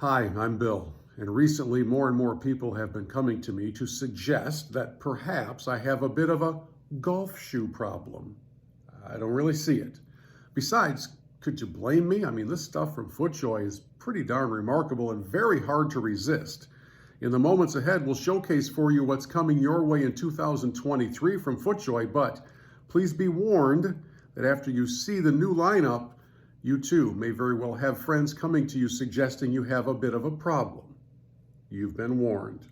Hi, I'm Bill, and recently more and more people have been coming to me to suggest that perhaps I have a bit of a golf shoe problem. I don't really see it. Besides, could you blame me? I mean, this stuff from FootJoy is pretty darn remarkable and very hard to resist. In the moments ahead, we'll showcase for you what's coming your way in 2023 from FootJoy, but please be warned that after you see the new lineup, you too may very well have friends coming to you suggesting you have a bit of a problem. You've been warned.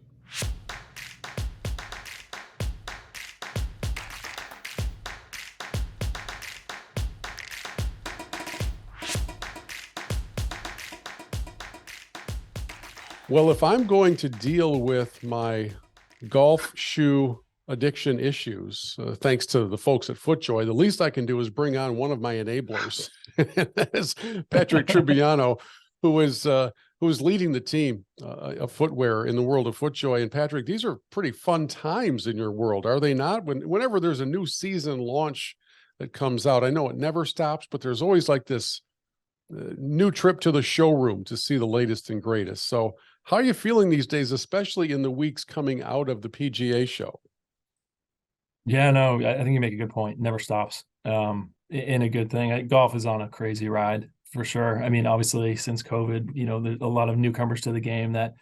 Well, if I'm going to deal with my golf shoe addiction issues, thanks to the folks at FootJoy, the least I can do is bring on one of my enablers. That is Patrick Tribbiano, who is leading the team of footwear in the world of FootJoy. And Patrick, these are pretty fun times in your world, are they not? Whenever there's a new season launch that comes out, I know it never stops, but there's always like this new trip to the showroom to see the latest and greatest. So how are you feeling these days, especially in the weeks coming out of the PGA show? Yeah, no, I think you make a good point. Never stops. In a good thing. Golf is on a crazy ride for sure. I mean, obviously since COVID, there's a lot of newcomers to the game that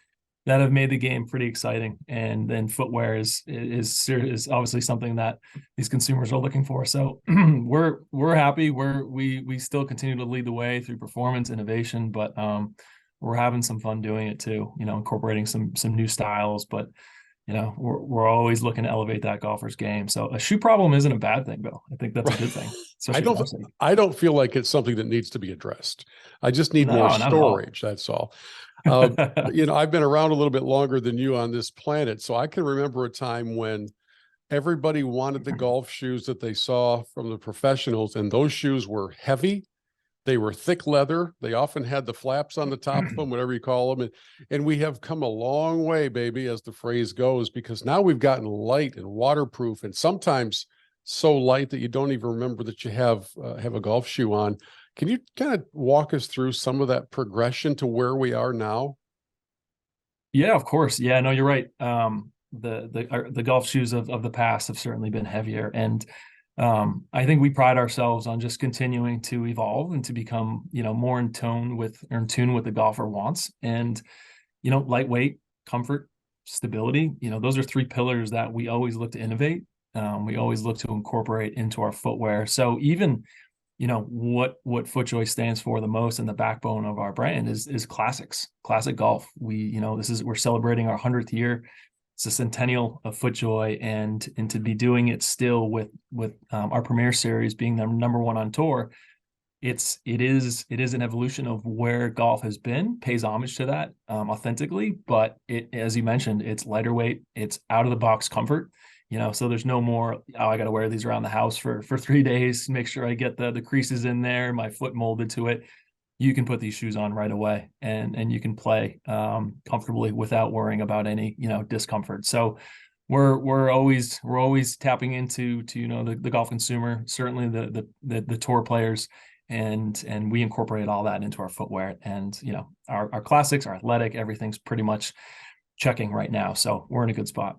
have made the game pretty exciting. And then footwear is obviously something that these consumers are looking for. So we're happy. We still continue to lead the way through performance innovation, but we're having some fun doing it too. Incorporating some new styles, but we're always looking to elevate that golfer's game. So a shoe problem isn't a bad thing, Bill. I think that's a good thing. I don't feel like it's something that needs to be addressed. I just need more No, not at all. storage. That's all. I've been around a little bit longer than you on this planet, so I can remember a time when everybody wanted the golf shoes that they saw from the professionals, and those shoes were heavy. They were thick leather. They often had the flaps on the top of them, whatever you call them. And we have come a long way, baby, as the phrase goes, because now we've gotten light and waterproof, and sometimes so light that you don't even remember that you have a golf shoe on. Can you kind of walk us through some of that progression to where we are now? Yeah, of course. Yeah, no, you're right. The golf shoes of the past have certainly been heavier, and I think we pride ourselves on just continuing to evolve and to become, more in tune with the golfer wants. And, lightweight, comfort, stability, those are three pillars that we always look to innovate. We always look to incorporate into our footwear. So even, what FootJoy stands for the most and the backbone of our brand is classic golf. We're celebrating our 100th year. It's a centennial of FootJoy, and to be doing it still with our Premier Series being the number one on tour, it is an evolution of where golf has been. Pays homage to that authentically, but as you mentioned, it's lighter weight, it's out of the box comfort. So there's no more, I got to wear these around the house for 3 days, make sure I get the creases in there, my foot molded to it. You can put these shoes on right away and you can play comfortably without worrying about any, discomfort. So we're always tapping into the golf consumer, certainly the tour players, and we incorporate all that into our footwear, and our classics, our athletic, everything's pretty much checking right now. So we're in a good spot.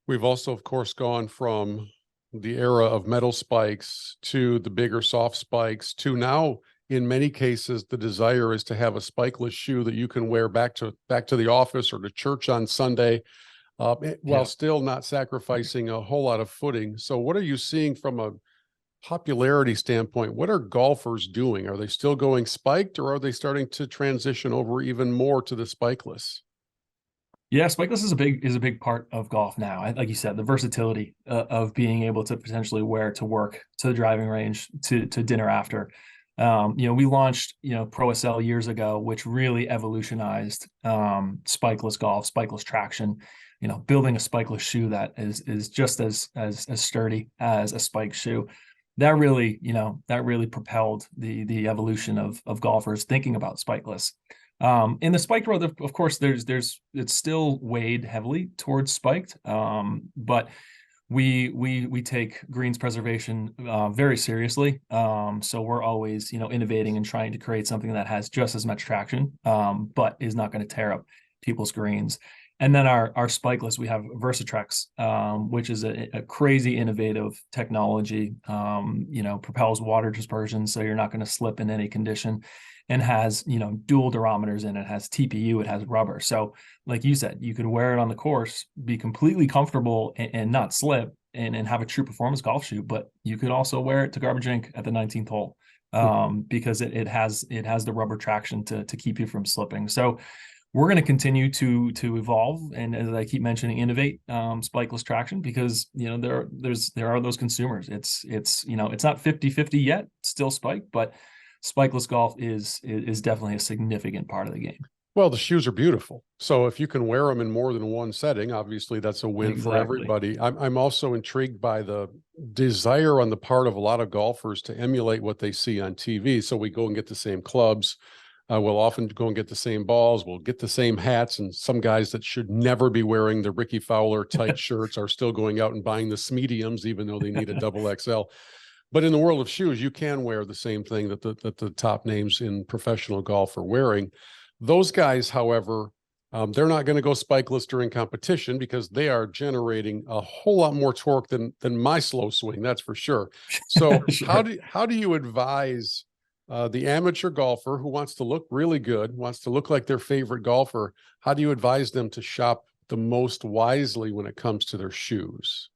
We've also, of course, gone from the era of metal spikes to the bigger soft spikes to now, in many cases, the desire is to have a spikeless shoe that you can wear back to the office or to church on Sunday, while still not sacrificing a whole lot of footing. So what are you seeing from a popularity standpoint? What are golfers doing? Are they still going spiked, or are they starting to transition over even more to the spikeless? Yeah, spikeless is a big part of golf now. Like you said, the versatility of being able to potentially wear to work, to the driving range, to dinner after. We launched, Pro SL years ago, which really evolutionized spikeless golf, spikeless traction. Building a spikeless shoe that is just as sturdy as a spike shoe. That really propelled the evolution of golfers thinking about spikeless. In the spiked world, of course, it's still weighed heavily towards spiked, but we take greens preservation very seriously. So we're always, innovating and trying to create something that has just as much traction, but is not going to tear up people's greens. And then our spikeless, we have Versatrex, which is a crazy innovative technology. Propels water dispersion, so you're not going to slip in any condition, and has dual durometers in it. Has TPU, it has rubber. So like you said, you could wear it on the course, be completely comfortable and not slip, and have a true performance golf shoe. But you could also wear it to garbage inc at the 19th hole, because it has the rubber traction to keep you from slipping. So we're going to continue to evolve, and as I keep mentioning, innovate spikeless traction, because there are those consumers. It's not 50-50 yet, still spike, but spikeless golf is definitely a significant part of the game. Well, the shoes are beautiful. So if you can wear them in more than one setting, obviously that's a win for everybody. I'm also intrigued by the desire on the part of a lot of golfers to emulate what they see on TV. So we go and get the same clubs. We'll often go and get the same balls. We'll get the same hats. And some guys that should never be wearing the Ricky Fowler tight shirts are still going out and buying the mediums, even though they need a double XL. But in the world of shoes, you can wear the same thing that the top names in professional golf are wearing. Those guys, however, they're not going to go spikeless during competition, because they are generating a whole lot more torque than my slow swing. That's for sure. So sure. How do you advise the amateur golfer who wants to look really good, wants to look like their favorite golfer? How do you advise them to shop the most wisely when it comes to their shoes?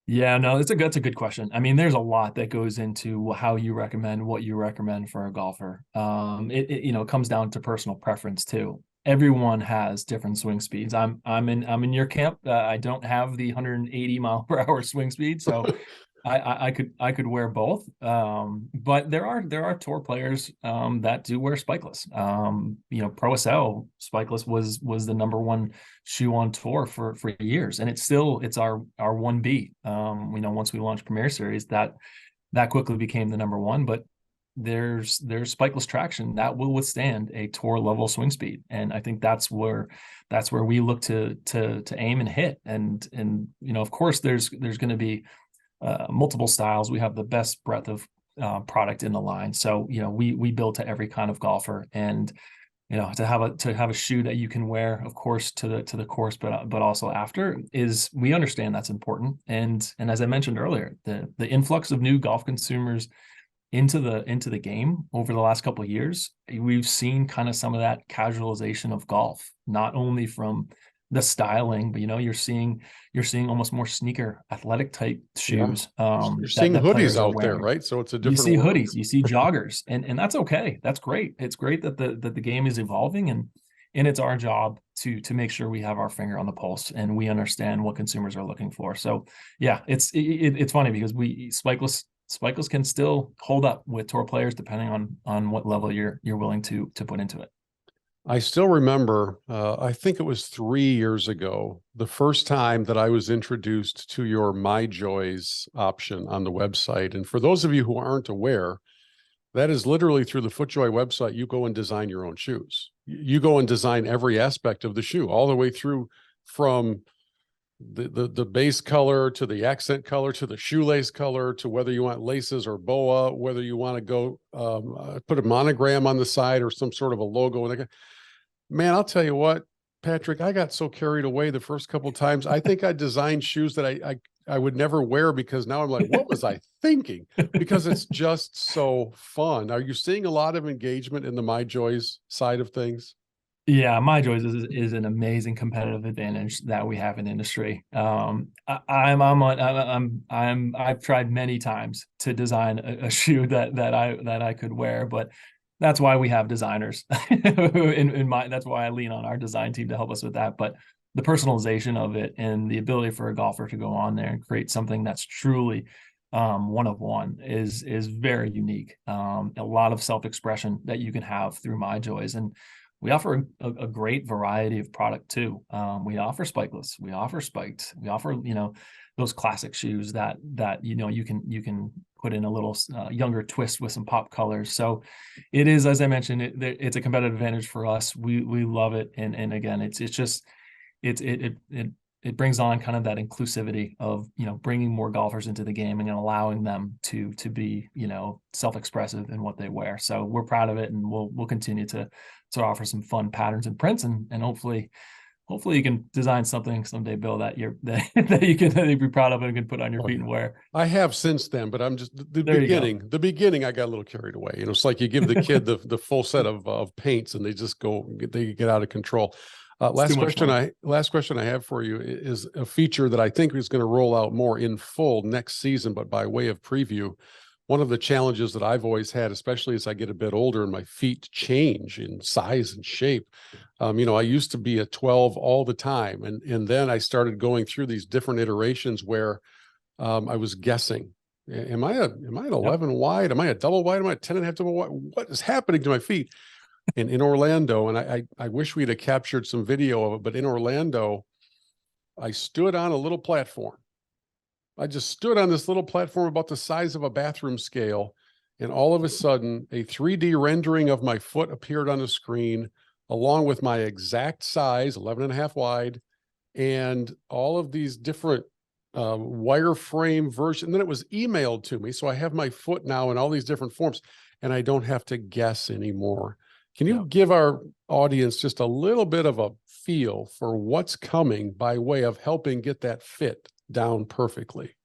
Yeah, no, that's a good question. I mean, there's a lot that goes into how you recommend what you recommend for a golfer. It comes down to personal preference too. Everyone has different swing speeds. I'm in your camp. I don't have the 180 mile per hour swing speed, so I could wear both. But there are tour players that do wear spikeless. Pro SL spikeless was the number one shoe on tour for years, and it's our 1B. Once we launched Premier Series, that quickly became the number one. But there's spikeless traction that will withstand a tour level swing speed, and I think that's where we look to aim and hit. And of course there's going to be multiple styles. We have the best breadth of product in the line, so we build to every kind of golfer. And to have a shoe that you can wear, of course, to the course, but also after, is, we understand that's important. And as I mentioned earlier, the influx of new golf consumers into the game over the last couple of years, we've seen kind of some of that casualization of golf, not only from the styling, but you're seeing almost more sneaker athletic type shoes. You're seeing hoodies out there, right? So it's a different. You see hoodies, you see joggers, and that's okay. That's great. It's great that the game is evolving, and it's our job to make sure we have our finger on the pulse and we understand what consumers are looking for. So yeah, it's funny because spikeless can still hold up with tour players depending on what level you're willing to put into it. I still remember, I think it was 3 years ago, the first time that I was introduced to your MyJoys option on the website. And for those of you who aren't aware, that is literally through the FootJoy website. You go and design your own shoes. You go and design every aspect of the shoe, all the way through from the base color to the accent color to the shoelace color, to whether you want laces or boa, whether you want to go put a monogram on the side or some sort of a logo. Man, I'll tell you what, Patrick, I got so carried away the first couple of times. I think I designed shoes that I would never wear, because now I'm like, what was I thinking? Because it's just so fun. Are you seeing a lot of engagement in the MyJoys side of things? Yeah, MyJoys is an amazing competitive advantage that we have in industry. I've tried many times to design a shoe that I could wear, but that's why we have designers. That's why I lean on our design team to help us with that. But the personalization of it and the ability for a golfer to go on there and create something that's truly one of one is very unique. A lot of self-expression that you can have through MyJoys. And we offer a great variety of product too. We offer spikeless, we offer spiked, we offer those classic shoes that you can put in a little younger twist with some pop colors. So it is, as I mentioned, it's a competitive advantage for us. We love it, and again, it it brings on kind of that inclusivity of, bringing more golfers into the game and allowing them to be, self-expressive in what they wear. So we're proud of it, and we'll continue to offer some fun patterns and prints, and hopefully you can design something someday, Bill, that that you can be proud of and can put on your feet and wear. I have since then, but I'm just the beginning. I got a little carried away. It's like you give the kid the full set of paints, and they get out of control. Last question I have for you is a feature that I think is going to roll out more in full next season, but by way of preview. One of the challenges that I've always had, especially as I get a bit older and my feet change in size and shape. I used to be a 12 all the time. And then I started going through these different iterations where I was guessing, am I an 11 wide? Am I a double wide? Am I a 10 and a half double wide? What is happening to my feet? And in Orlando, and I wish we'd have captured some video of it, but in Orlando, I stood on a little platform. I just stood on this little platform about the size of a bathroom scale, and all of a sudden a 3D rendering of my foot appeared on the screen, along with my exact size, 11 and a half wide, and all of these different wireframe version. And then it was emailed to me. So I have my foot now in all these different forms, and I don't have to guess anymore. Can you give our audience just a little bit of a feel for what's coming by way of helping get that fit down perfectly?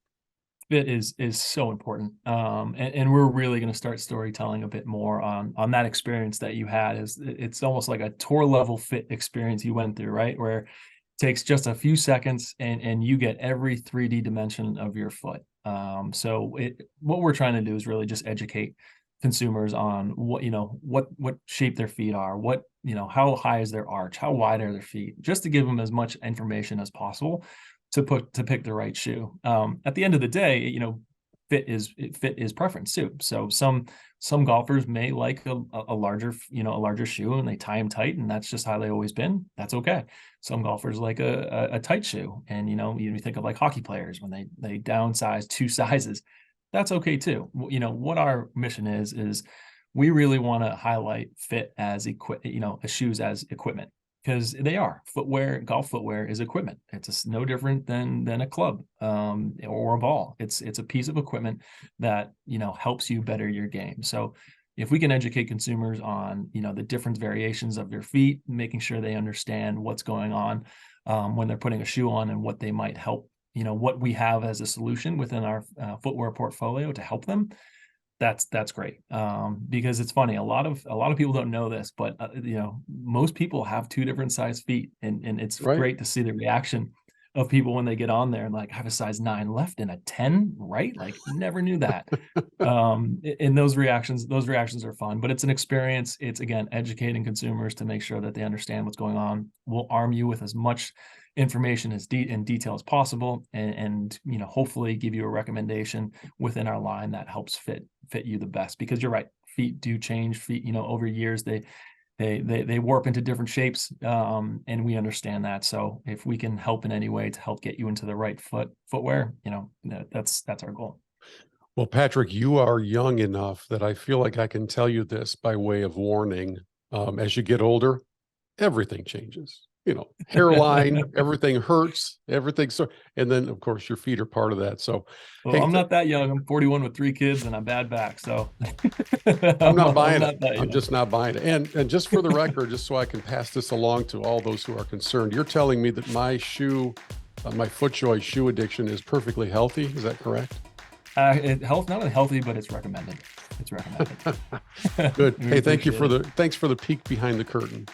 Fit is so important. And we're really going to start storytelling a bit more on that experience that you had. It's almost like a tour level fit experience you went through, right? Where it takes just a few seconds and you get every 3D dimension of your foot. So what we're trying to do is really just educate consumers on what shape their feet are, how high is their arch, how wide are their feet, just to give them as much information as possible to pick the right shoe. At the end of the day, fit is preference too. So some golfers may like a larger shoe, and they tie them tight, and that's just how they always been. That's okay. Some golfers like a tight shoe, and you think of like hockey players when they downsize 2 sizes. That's okay too. What our mission is we really want to highlight fit as shoes as equipment, because they are footwear. Golf footwear is equipment. It's no different than a club or a ball. It's a piece of equipment that helps you better your game. So if we can educate consumers on the different variations of their feet, making sure they understand what's going on when they're putting a shoe on, and what they might help, what we have as a solution within our footwear portfolio to help them, that's great. Because it's funny, a lot of people don't know this, but most people have 2 different size feet, and it's great to see the reaction of people when they get on there and like, I have a size 9 left and a 10 right, like never knew that. And those reactions are fun, but it's an experience. It's, again, educating consumers to make sure that they understand what's going on. We'll arm you with as much information and detail as possible, and hopefully give you a recommendation within our line that helps fit you the best, because you're right, feet do change. Feet, over years they warp into different shapes, and we understand that. So if we can help in any way to help get you into the right footwear, that's our goal. Well, Patrick, you are young enough that I feel like I can tell you this by way of warning. As you get older, everything changes. Hairline, everything hurts, everything. So, and then of course your feet are part of that. So, well, hey, I'm not that young. I'm 41 with 3 kids and a bad back. So I'm not buying it. I'm just not buying it. And just for the record, just so I can pass this along to all those who are concerned, you're telling me that my FootJoy shoe addiction is perfectly healthy. Is that correct? Not only healthy, but it's recommended. It's recommended. Good. Hey, thanks for the peek behind the curtain.